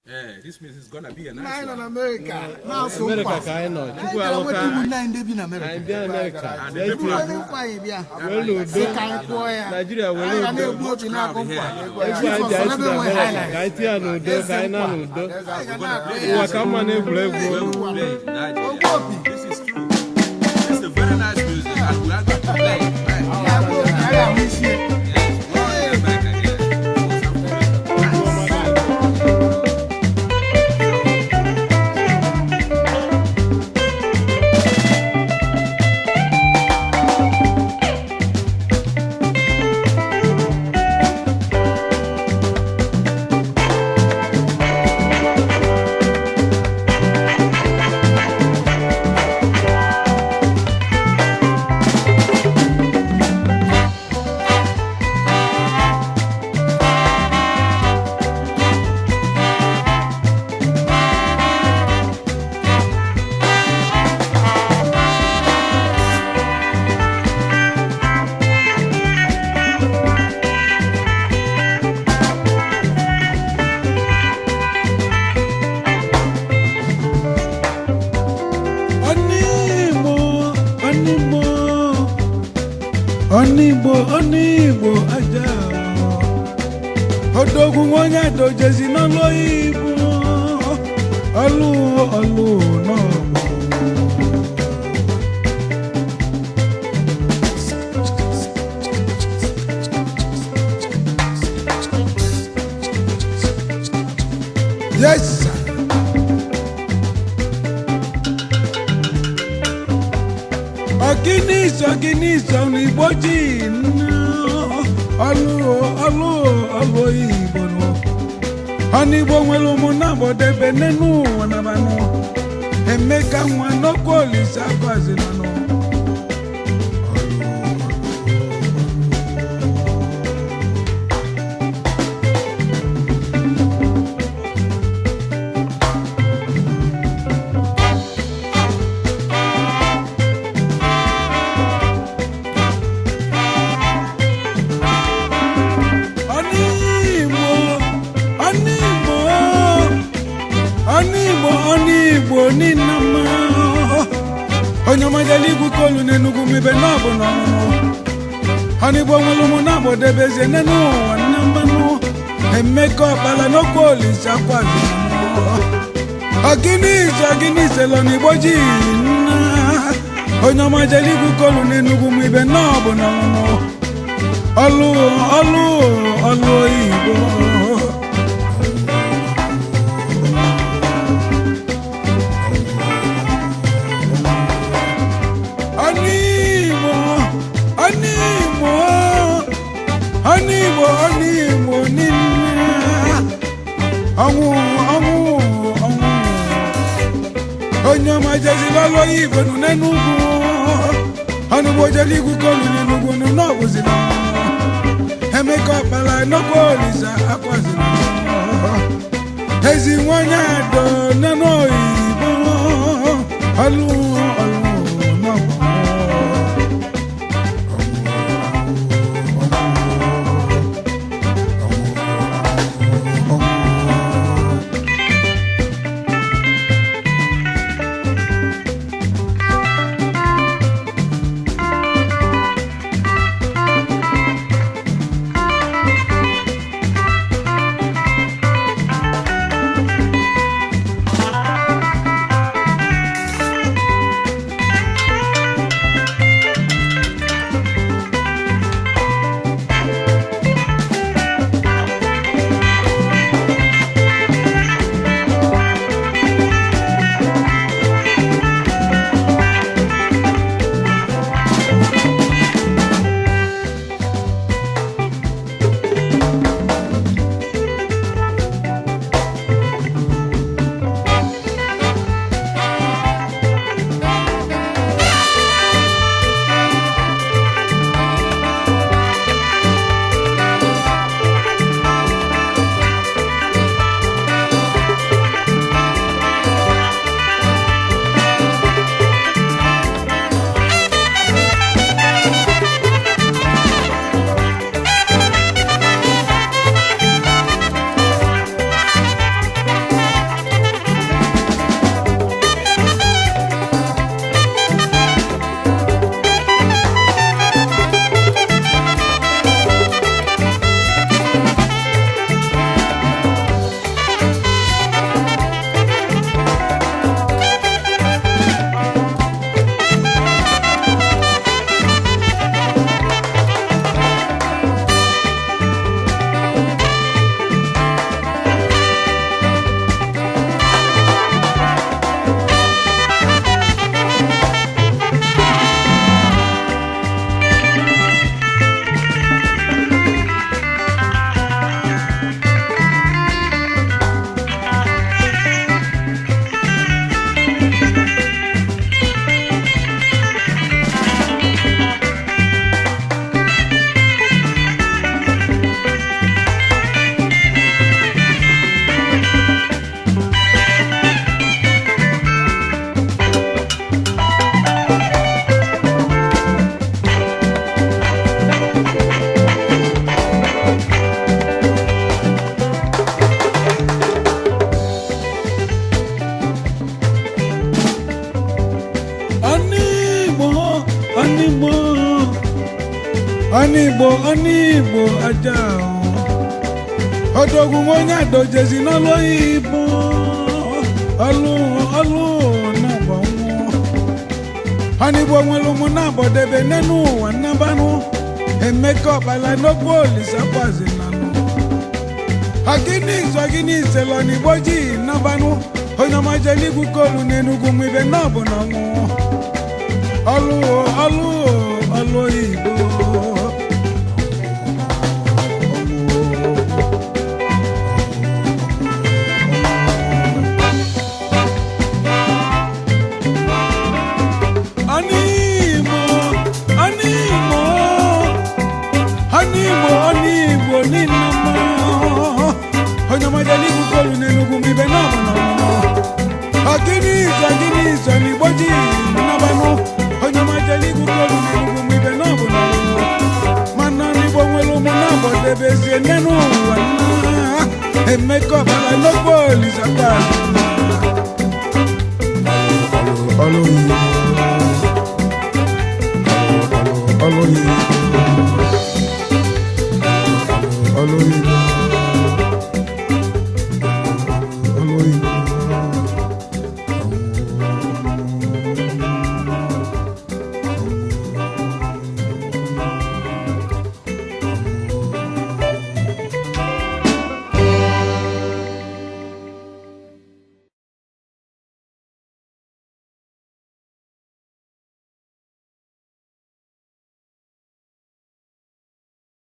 This means it's gonna be a nice Nine one. in America. Now so America far. ka no. Chukwu I aloka. don't nine dey in America. I be America. And They the people feel are Nigeria will I do. go to na kompa. Egwu anyị dị anyị na America. Ka anyị tia n'udo, ka anyị na n'udo. Ụwa ka mma na-egwuregwu. This is true. It's a very nice music, and we are going to play it. Right? Yes, we're in America, yes. Onigbo aja odogun wonya dojezi no loyibo olu no yes sir. Ọgịnịsọ n'Igbo ji ọlụ Igbo nọ. Ọnigbo nwere ụmụnna gbọdebe n'enu ụwa nabanụ. Emeka nwa n'okwu Olise agọzila nọ. Onigbo ninama onyomajali gukolu nenugu mibe nabo no Onigbo nwelu na bodebeze nenu wanambanu Emeka bala no koli sakwazi Ogini lo n'Igbo ji onyomajali gukolu nenugu mibe nabo no Olu Igbo Onigbo nina ọnwụ onye ọma jezi lọlọ Igbo nụ n'Enugu Onigbo jeli igwu kolu n'Enugu nụ n'ọbụzila Emeka ọkpala n'okwu Olise akwazila ezi nwanyị adọ n'Oyibo ọlụ n'ọgbọ Onigbo aja Odogun onye adojezi n'ọlụ Igbo ọlụ na-agba nwụọ Onigbo nwere ụmụ na-abọdebe n'enu ụwa nnabanụ Emeka ọkpala n'okwu Olisa kwazinanụ Agini iselo n'Igbo ji nnabanụ onye ọmajeli gwukolu n'Enugu mwibe n'ọbụ na ọnwụ ọlụ Igbo Onigbo ninama onye majali gukolu n'Enugu mbibe n'ọbụna Agini iso n'Igbo ji nnabanụ onye majali gukolu n'Enugu mbibe n'ọbụna mana n'Igbo nwere ụmụ na-abọdebezie n'enu ụwa Emeka ọkpala n'okwu Olisa kwazinanụ